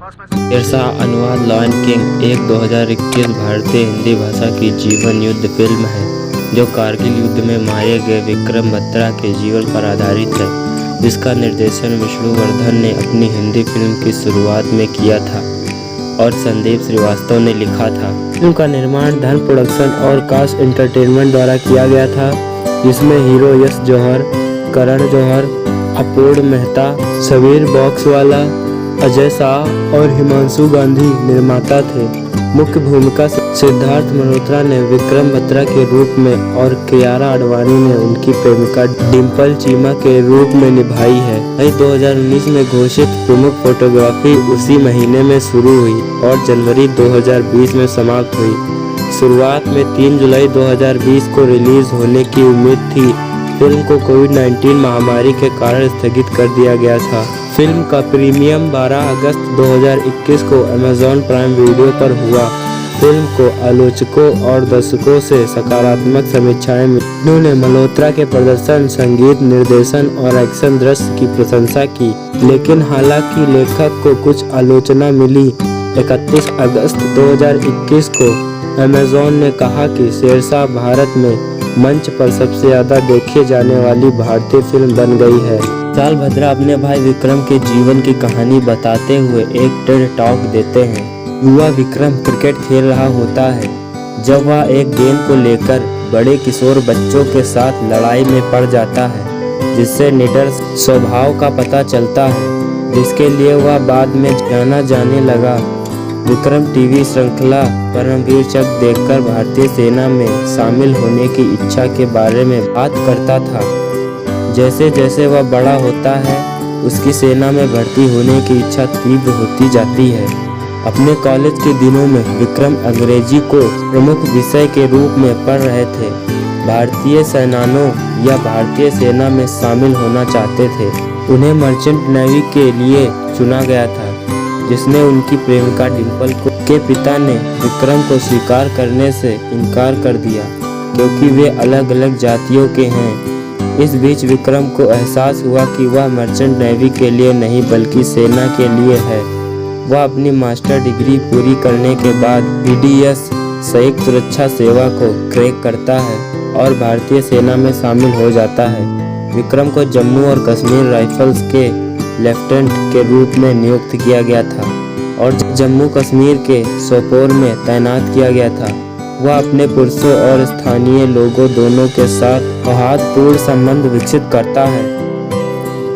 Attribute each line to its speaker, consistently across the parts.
Speaker 1: शेरशाह अनुवाद lion king एक 2021 भारतीय हिंदी भाषा की जीवन युद्ध फिल्म है जो कारगिल युद्ध में मारे गए विक्रम बत्रा के जीवन पर आधारित है, जिसका निर्देशन विष्णुवर्धन ने अपनी हिंदी फिल्म की शुरुआत में किया था और संदीप श्रीवास्तव ने लिखा था। फिल्म का निर्माण धन प्रोडक्शन और काश एंटरटेनमेंट द्वारा किया गया था, जिसमें हीरो यश जौहर, करण जौहर, अपूर्ण मेहता, सबीर बॉक्सवाला, अजय शाह और हिमांशु गांधी निर्माता थे। मुख्य भूमिका सिद्धार्थ मल्होत्रा ने विक्रम बत्रा के रूप में और कियारा आडवाणी ने उनकी प्रेमिका डिंपल चीमा के रूप में निभाई है। मई 2019 में घोषित प्रमुख फोटोग्राफी उसी महीने में शुरू हुई और जनवरी 2020 में समाप्त हुई। शुरुआत में 3 जुलाई 2020 को रिलीज होने की उम्मीद थी। फिल्म को कोविड-19 महामारी के कारण स्थगित कर दिया गया था। फिल्म का प्रीमियम 12 अगस्त 2021 को अमेज़न प्राइम वीडियो पर हुआ। फिल्म को आलोचकों और दर्शकों से सकारात्मक समीक्षाएं मिली। उन्होंने मल्होत्रा के प्रदर्शन, संगीत, निर्देशन और एक्शन दृश्य की प्रशंसा की, लेकिन हालांकि लेखक को कुछ आलोचना मिली। 31 अगस्त 2021 को अमेज़न ने कहा कि शेरशाह भारत में मंच पर सबसे ज्यादा देखे जाने वाली भारतीय फिल्म बन गई है। साल भद्रा अपने भाई विक्रम के जीवन की कहानी बताते हुए एक टेड टॉक देते हैं। युवा विक्रम क्रिकेट खेल रहा होता है जब वह एक गेंद को लेकर बड़े किशोर बच्चों के साथ लड़ाई में पड़ जाता है, जिससे निडर स्वभाव का पता चलता है, जिसके लिए वह बाद में जाना जाने लगा। विक्रम टीवी श्रृंखला परमवीर चक्र देखकर भारतीय सेना में शामिल होने की इच्छा के बारे में बात करता था। जैसे जैसे वह बड़ा होता है, उसकी सेना में भर्ती होने की इच्छा तीव्र होती जाती है। अपने कॉलेज के दिनों में विक्रम अंग्रेजी को प्रमुख विषय के रूप में पढ़ रहे थे। भारतीय सेनाओं या भारतीय सेना में शामिल होना चाहते थे। उन्हें मर्चेंट नेवी के लिए चुना गया था, जिसने उनकी प्रेमिका डिंपल के पिता ने विक्रम को स्वीकार करने से इनकार कर दिया क्योंकि वे अलग अलग जातियों के हैं। इस बीच विक्रम को एहसास हुआ कि वह मर्चेंट नेवी के लिए नहीं बल्कि सेना के लिए है। वह अपनी मास्टर डिग्री पूरी करने के बाद BDS संयुक्त सुरक्षा सेवा को क्रैक करता है और भारतीय सेना में शामिल हो जाता है। विक्रम को जम्मू और कश्मीर राइफल्स के लेफ्टिनेंट के रूप में नियुक्त किया गया था और जम्मू कश्मीर के सोपोर में तैनात किया गया था। वह अपने पुरुषों और स्थानीय लोगों दोनों के साथ सौहार्दपूर्ण संबंध विकसित करता है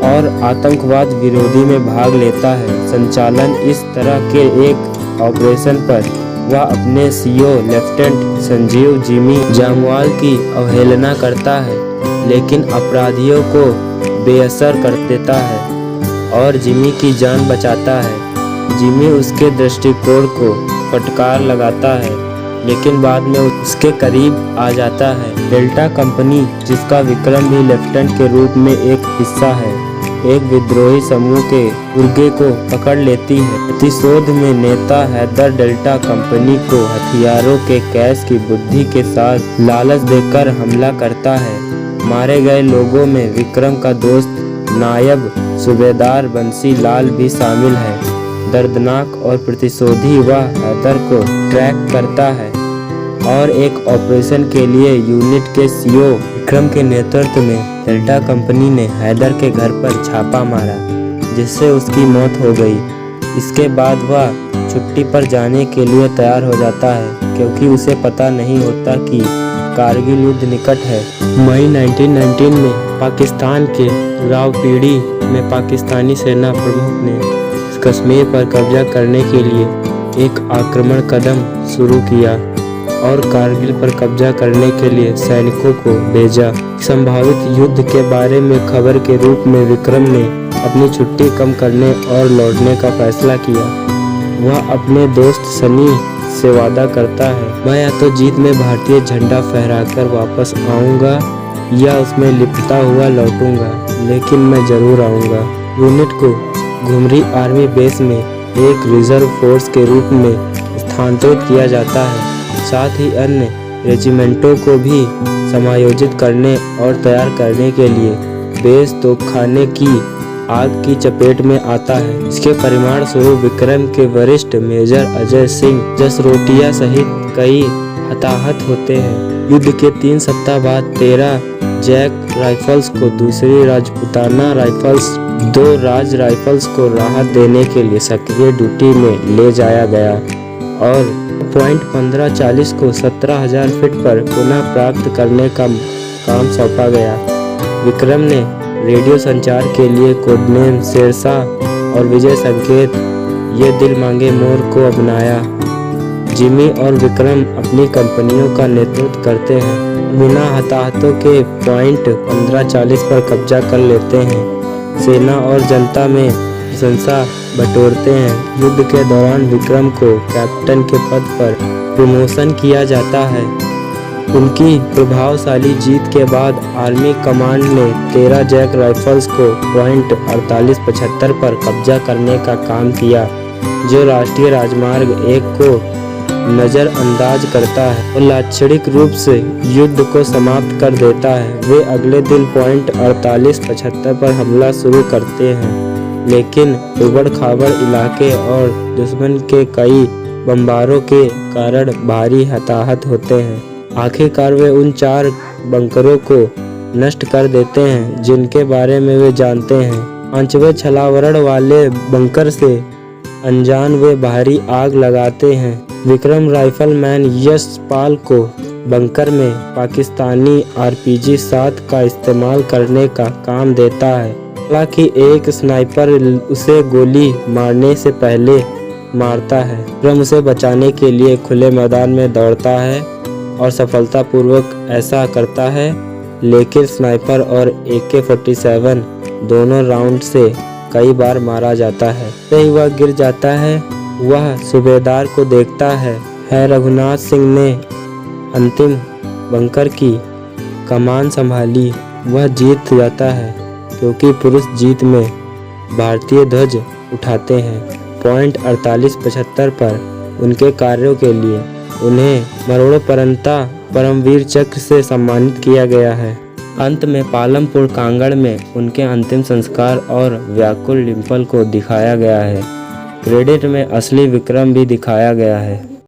Speaker 1: और आतंकवाद विरोधी में भाग लेता है। संचालन इस तरह के एक ऑपरेशन पर वह अपने CO lieutenant Sanjeev Jimmy Jamwal की अवहेलना करता है, लेकिन अपराधियों को बेअसर कर देता है और जिमी की जान बचाता है। जिमी उसके दृष्टिकोण को फटकार लगाता है, लेकिन बाद में उसके करीब आ जाता है। डेल्टा कंपनी, जिसका विक्रम भी लेफ्टिनेंट के रूप में एक हिस्सा है, एक विद्रोही समूह के गुर्गे को पकड़ लेती है। प्रतिशोध में नेता हैदर डेल्टा कंपनी को हथियारों के कैश की बुद्धि के साथ लालच देकर हमला करता है। मारे गए लोगों में विक्रम का दोस्त नायब सूबेदार बंसी लाल भी शामिल है। दर्दनाक और प्रतिशोधी वह हैदर को ट्रैक करता है और एक ऑपरेशन के लिए यूनिट के CO विक्रम के नेतृत्व में डेल्टा कंपनी ने हैदर के घर पर छापा मारा, जिससे उसकी मौत हो गई। इसके बाद वह छुट्टी पर जाने के लिए तैयार हो जाता है क्योंकि उसे पता नहीं होता कि कारगिल युद्ध निकट है। मई 1919 में पाकिस्तान के रावलपिंडी में पाकिस्तानी सेना प्रमुख ने कश्मीर पर कब्जा करने के लिए एक आक्रमण कदम शुरू किया और कारगिल पर कब्जा करने के लिए सैनिकों को भेजा। संभावित युद्ध के बारे में खबर के रूप में विक्रम ने अपनी छुट्टी कम करने और लौटने का फैसला किया। वह अपने दोस्त सनी से वादा करता है, मैं या तो जीत में भारतीय झंडा फहराकर वापस आऊंगा या उसमें लिपटा हुआ लौटूंगा, लेकिन मैं जरूर आऊंगा। यूनिट को घुमरी आर्मी बेस में एक रिजर्व फोर्स के रूप में स्थानांतरित किया जाता है। साथ ही अन्य रेजिमेंटों को भी समायोजित करने और तैयार करने के लिए बेस तोपखाने की आग की चपेट में आता है। इसके परिणाम स्वरूप विक्रम के वरिष्ठ मेजर अजय सिंह जसरोटिया सहित कई हताहत होते हैं। युद्ध के 3 सप्ताह बाद 13 जैक राइफल्स को दूसरी राजपूताना राइफल्स 2 राज राइफल्स को राहत देने के लिए सक्रिय ड्यूटी में ले जाया गया और पॉइंट 1540 को 17,000 फीट पर पुनः प्राप्त करने का काम सौंपा गया। विक्रम ने रेडियो संचार के लिए कोडनेम शेरशाह और विजय संकेत ये दिल मांगे मोर को अपनाया। जिमी और विक्रम अपनी कंपनियों का नेतृत्व करते हैं, बिना हताहतों के पॉइंट 1540 पर कब्जा कर लेते हैं। सेना और जनता में प्रशंसा बटोरते हैं। युद्ध के दौरान विक्रम को कैप्टन के पद पर प्रमोशन किया जाता है। उनकी प्रभावशाली जीत के बाद आर्मी कमांड ने 13 जैक राइफल्स को पॉइंट 4875 पर कब्जा करने का काम किया, जो राष्ट्रीय राजमार्ग 1 को नज़रअंदाज करता है और लाक्षणिक रूप से युद्ध को समाप्त कर देता है। वे अगले दिन पॉइंट 4875 पर हमला शुरू करते हैं, लेकिन उबड़-खाबड़ इलाके और दुश्मन के कई बमबारों के कारण भारी हताहत होते हैं। आखिरकार वे उन 4 बंकरों को नष्ट कर देते हैं जिनके बारे में वे जानते हैं। 5वें छलावरण वाले बंकर से अनजान वे भारी आग लगाते हैं। विक्रम राइफलमैन यशपाल को बंकर में पाकिस्तानी RPG 7 का इस्तेमाल करने का काम देता है। हालांकि एक स्नाइपर उसे गोली मारने से पहले मारता है। विक्रम उसे बचाने के लिए खुले मैदान में दौड़ता है और सफलतापूर्वक ऐसा करता है, लेकिन स्नाइपर और AK-47 दोनों राउंड से कई बार मारा जाता है। ही वह गिर जाता है। वह सूबेदार को देखता है रघुनाथ सिंह ने अंतिम बंकर की कमान संभाली। वह जीत जाता है क्योंकि पुरुष जीत में भारतीय ध्वज उठाते हैं। पॉइंट 4875 पर उनके कार्यों के लिए उन्हें मरणोपरांत परमवीर चक्र से सम्मानित किया गया है। अंत में पालमपुर कांगड़ में उनके अंतिम संस्कार और व्याकुल डिम्पल को दिखाया गया है। क्रेडिट में असली विक्रम भी दिखाया गया है।